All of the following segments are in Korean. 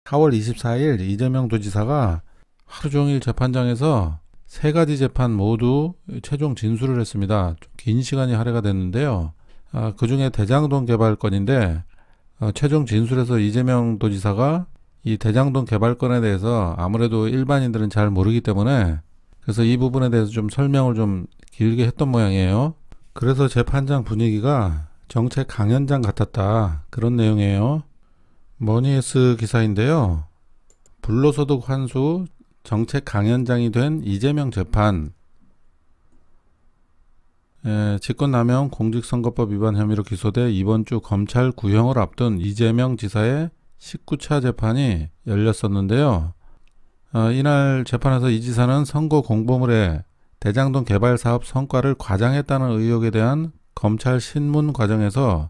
4월 24일 이재명 도지사가 하루 종일 재판장에서 세 가지 재판 모두 최종 진술을 했습니다. 좀 긴 시간이 할애가 됐는데요. 그 중에 대장동 개발건인데 최종 진술에서 이재명 도지사가 이 대장동 개발건에 대해서 아무래도 일반인들은 잘 모르기 때문에 그래서 이 부분에 대해서 좀 설명을 좀 길게 했던 모양이에요. 그래서 재판장 분위기가 정책 강연장 같았다, 그런 내용이에요. 머니에스 기사인데요. 불로소득 환수 정책 강연장이 된 이재명 재판, 직권남용 공직선거법 위반 혐의로 기소돼 이번 주 검찰 구형을 앞둔 이재명 지사의 19차 재판이 열렸었는데요. 이날 재판에서 이 지사는 선거 공보물에 대장동 개발 사업 성과를 과장했다는 의혹에 대한 검찰 신문 과정에서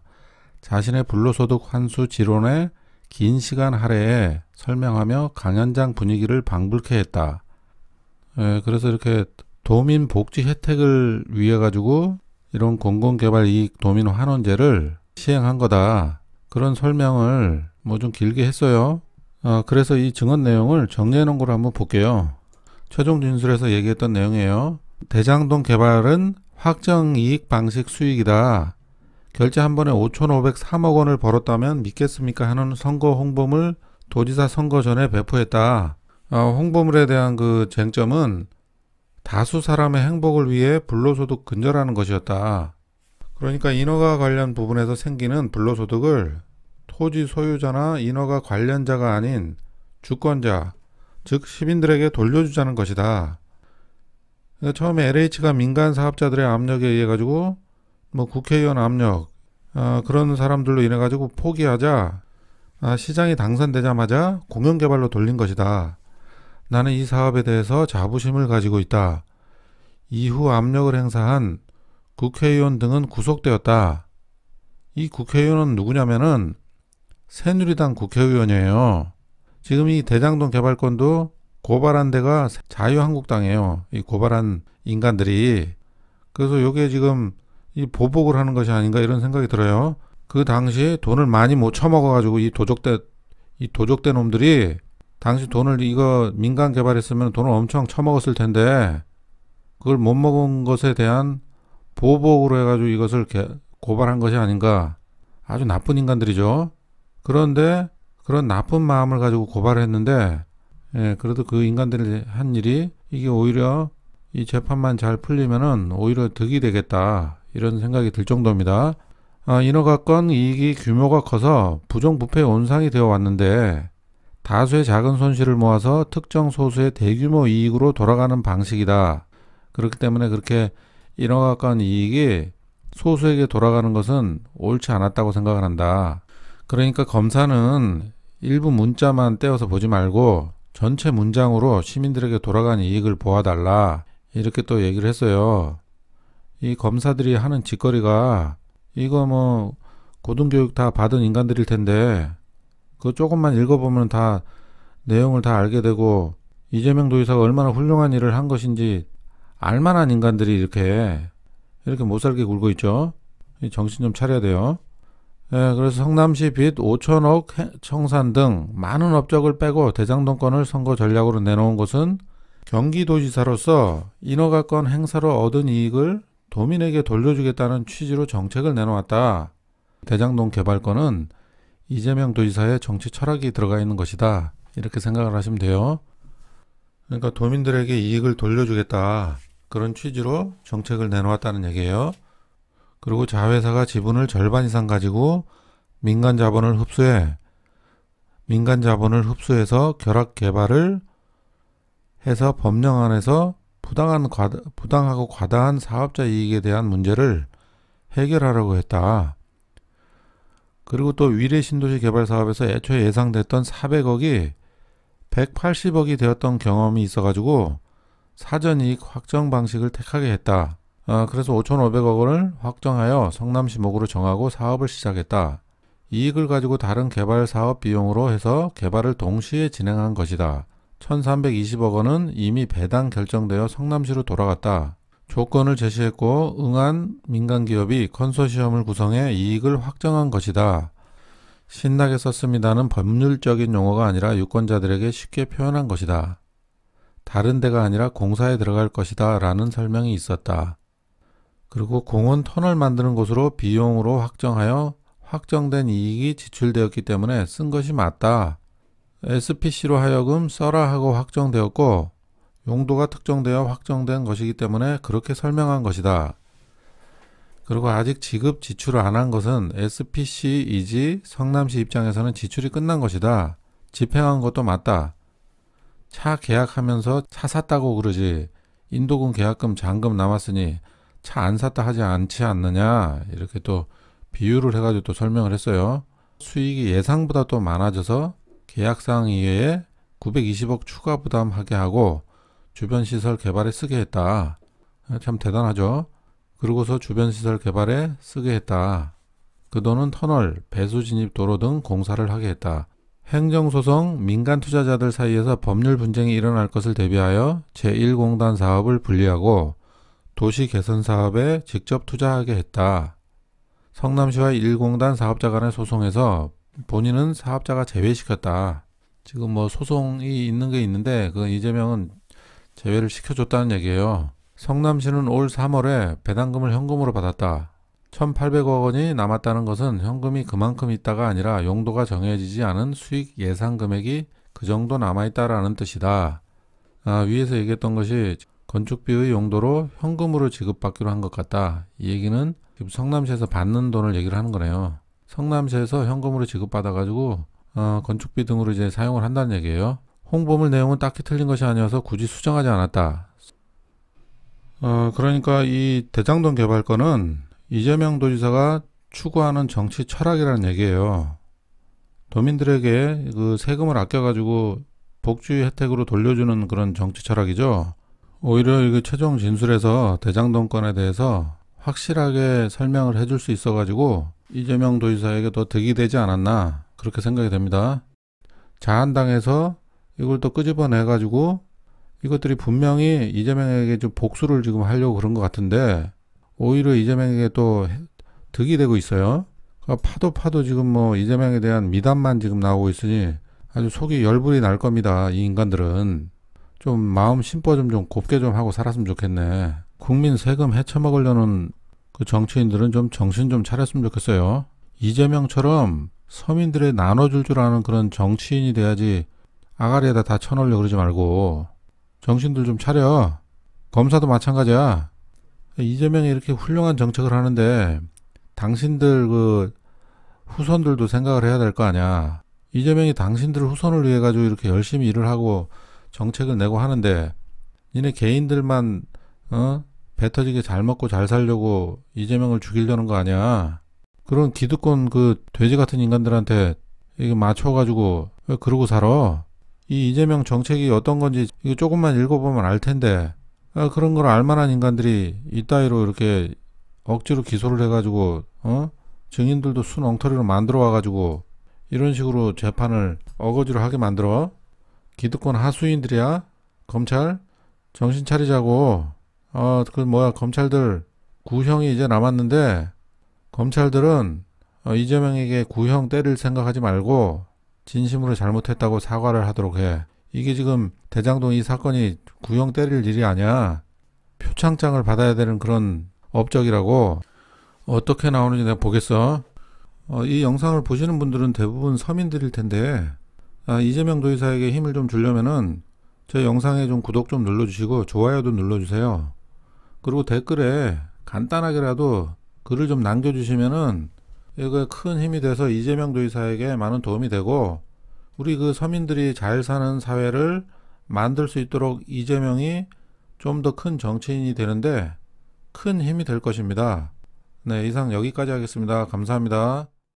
자신의 불로소득 환수 지론에 긴 시간 할애에 설명하며 강연장 분위기를 방불케 했다. 그래서 이렇게 도민 복지 혜택을 위해 가지고 이런 공공개발 이익 도민 환원제를 시행한 거다, 그런 설명을 뭐 좀 길게 했어요. 그래서 이 증언 내용을 정리해 놓은 걸 한번 볼게요. 최종 진술에서 얘기했던 내용이에요. 대장동 개발은 확정이익 방식 수익이다. 결제 한 번에 5,503억 원을 벌었다면 믿겠습니까? 하는 선거 홍보물 도지사 선거 전에 배포했다. 홍보물에 대한 그 쟁점은 다수 사람의 행복을 위해 불로소득 근절하는 것이었다. 그러니까 인허가 관련 부분에서 생기는 불로소득을 토지 소유자나 인허가 관련자가 아닌 주권자, 즉 시민들에게 돌려주자는 것이다. 그러니까 처음에 LH가 민간 사업자들의 압력에 의해 가지고 뭐 국회의원 압력, 그런 사람들로 인해 가지고 포기하자, 시장이 당선되자마자 공영개발로 돌린 것이다. 나는 이 사업에 대해서 자부심을 가지고 있다. 이후 압력을 행사한 국회의원 등은 구속되었다. 이 국회의원은 누구냐면은 새누리당 국회의원이에요. 지금 이 대장동 개발건도 고발한 데가 자유한국당이에요. 이 고발한 인간들이. 그래서 요게 지금 이 보복을 하는 것이 아닌가, 이런 생각이 들어요. 그 당시 돈을 많이 못 처먹어가지고 이 도적대 놈들이 당시 돈을 이거 민간 개발했으면 돈을 엄청 처먹었을 텐데 그걸 못 먹은 것에 대한 보복으로 해가지고 이것을 고발한 것이 아닌가. 아주 나쁜 인간들이죠. 그런데 그런 나쁜 마음을 가지고 고발을 했는데, 그래도 그 인간들이 한 일이 이게 오히려 이 재판만 잘 풀리면은 오히려 득이 되겠다, 이런 생각이 들 정도입니다. 인허가권 이익이 규모가 커서 부정부패 온상이 되어 왔는데 다수의 작은 손실을 모아서 특정 소수의 대규모 이익으로 돌아가는 방식이다. 그렇기 때문에 그렇게 인허가권 이익이 소수에게 돌아가는 것은 옳지 않았다고 생각을 한다. 그러니까 검사는 일부 문자만 떼어서 보지 말고 전체 문장으로 시민들에게 돌아간 이익을 보아달라, 이렇게 또 얘기를 했어요. 이 검사들이 하는 짓거리가 이거 뭐 고등교육 다 받은 인간들일 텐데 그거 조금만 읽어보면 다 내용을 다 알게 되고 이재명 도지사가 얼마나 훌륭한 일을 한 것인지 알만한 인간들이 이렇게 못살게 굴고 있죠. 정신 좀 차려야 돼요. 그래서 성남시 빚 5천억 청산 등 많은 업적을 빼고 대장동권을 선거 전략으로 내놓은 것은 경기도지사로서 인허가권 행사로 얻은 이익을 도민에게 돌려주겠다는 취지로 정책을 내놓았다. 대장동 개발권은 이재명 도지사의 정치 철학이 들어가 있는 것이다, 이렇게 생각을 하시면 돼요. 그러니까 도민들에게 이익을 돌려주겠다, 그런 취지로 정책을 내놓았다는 얘기예요. 그리고 자회사가 지분을 절반 이상 가지고 민간 자본을 흡수해서 결합 개발을 해서 법령 안에서 부당하고 과다한 사업자 이익에 대한 문제를 해결하려고 했다. 그리고 또 위례 신도시 개발 사업에서 애초에 예상됐던 400억이 180억이 되었던 경험이 있어가지고 사전이익 확정 방식을 택하게 했다. 그래서 5,500억 원을 확정하여 성남시 목으로 정하고 사업을 시작했다. 이익을 가지고 다른 개발 사업 비용으로 해서 개발을 동시에 진행한 것이다. 1,320억 원은 이미 배당 결정되어 성남시로 돌아갔다. 조건을 제시했고 응한 민간기업이 컨소시엄을 구성해 이익을 확정한 것이다. 신나게 썼습니다는 법률적인 용어가 아니라 유권자들에게 쉽게 표현한 것이다. 다른 데가 아니라 공사에 들어갈 것이다 라는 설명이 있었다. 그리고 공원 터널 만드는 곳으로 비용으로 확정하여 확정된 이익이 지출되었기 때문에 쓴 것이 맞다. SPC로 하여금 써라 하고 확정되었고 용도가 특정되어 확정된 것이기 때문에 그렇게 설명한 것이다. 그리고 아직 지급 지출을 안 한 것은 SPC이지 성남시 입장에서는 지출이 끝난 것이다. 집행한 것도 맞다. 차 계약하면서 차 샀다고 그러지 인도금 계약금 잔금 남았으니 차 안 샀다 하지 않지 않느냐 이렇게 또 비유를 해가지고 또 설명을 했어요. 수익이 예상보다 또 많아져서 계약사항 이외에 920억 추가 부담하게 하고 주변 시설 개발에 쓰게 했다. 참 대단하죠. 그러고서 주변 시설 개발에 쓰게 했다. 그 돈은 터널, 배수 진입 도로 등 공사를 하게 했다. 행정소송, 민간 투자자들 사이에서 법률 분쟁이 일어날 것을 대비하여 제1공단 사업을 분리하고 도시 개선 사업에 직접 투자하게 했다. 성남시와 1공단 사업자 간의 소송에서 본인은 사업자가 제외시켰다. 지금 뭐 소송이 있는 게 있는데 그건 이재명은 제외를 시켜줬다는 얘기예요. 성남시는 올 3월에 배당금을 현금으로 받았다. 1,800억 원이 남았다는 것은 현금이 그만큼 있다가 아니라 용도가 정해지지 않은 수익 예상 금액이 그 정도 남아있다라는 뜻이다. 위에서 얘기했던 것이 건축비의 용도로 현금으로 지급받기로 한 것 같다. 이 얘기는 지금 성남시에서 받는 돈을 얘기를 하는 거네요. 성남시에서 현금으로 지급받아가지고 건축비 등으로 이제 사용을 한다는 얘기예요. 홍보물 내용은 딱히 틀린 것이 아니어서 굳이 수정하지 않았다. 그러니까 이 대장동 개발권은 이재명 도지사가 추구하는 정치 철학이라는 얘기예요. 도민들에게 그 세금을 아껴가지고 복지 혜택으로 돌려주는 그런 정치 철학이죠. 오히려 이거 최종 진술에서 대장동권에 대해서 확실하게 설명을 해줄 수 있어가지고 이재명 도지사에게 더 득이 되지 않았나 그렇게 생각이 됩니다. 자한당에서 이걸 또 끄집어내가지고 이것들이 분명히 이재명에게 좀 복수를 지금 하려고 그런 것 같은데 오히려 이재명에게 또 득이 되고 있어요. 그러니까 파도 지금 뭐 이재명에 대한 미담만 지금 나오고 있으니 아주 속이 열불이 날 겁니다. 이 인간들은 좀 마음 심보 좀 곱게 좀 하고 살았으면 좋겠네. 국민 세금 헤쳐먹으려는 그 정치인들은 좀 정신 좀 차렸으면 좋겠어요. 이재명처럼 서민들의 나눠줄 줄 아는 그런 정치인이 돼야지 아가리에다 다 쳐넣으려고 그러지 말고 정신들 좀 차려. 검사도 마찬가지야. 이재명이 이렇게 훌륭한 정책을 하는데 당신들 그 후손들도 생각을 해야 될 거 아니야. 이재명이 당신들 후손을 위해 가지고 이렇게 열심히 일을 하고 정책을 내고 하는데 니네 개인들만 배 터지게 잘 먹고 잘 살려고 이재명을 죽이려는 거 아니야. 그런 기득권 그 돼지 같은 인간들한테 이게 맞춰가지고 왜 그러고 살아? 이 이재명 정책이 어떤 건지 이거 조금만 읽어보면 알 텐데 그런 걸 알만한 인간들이 이따위로 이렇게 억지로 기소를 해가지고 증인들도 순 엉터리로 만들어 와가지고 이런 식으로 재판을 어거지로 하게 만들어. 기득권 하수인들이야. 검찰 정신 차리자고. 검찰들 구형이 이제 남았는데 검찰들은 이재명에게 구형 때릴 생각하지 말고 진심으로 잘못했다고 사과를 하도록 해. 이게 지금 대장동 이 사건이 구형 때릴 일이 아니야. 표창장을 받아야 되는 그런 업적이라고. 어떻게 나오는지 내가 보겠어. 이 영상을 보시는 분들은 대부분 서민들일 텐데 이재명 도지사에게 힘을 좀 주려면은 제 영상에 좀 구독 좀 눌러주시고 좋아요도 눌러주세요. 그리고 댓글에 간단하게라도 글을 좀 남겨주시면은 이거 큰 힘이 돼서 이재명 도지사에게 많은 도움이 되고 우리 그 서민들이 잘 사는 사회를 만들 수 있도록 이재명이 좀 더 큰 정치인이 되는데 큰 힘이 될 것입니다. 네, 이상 여기까지 하겠습니다. 감사합니다.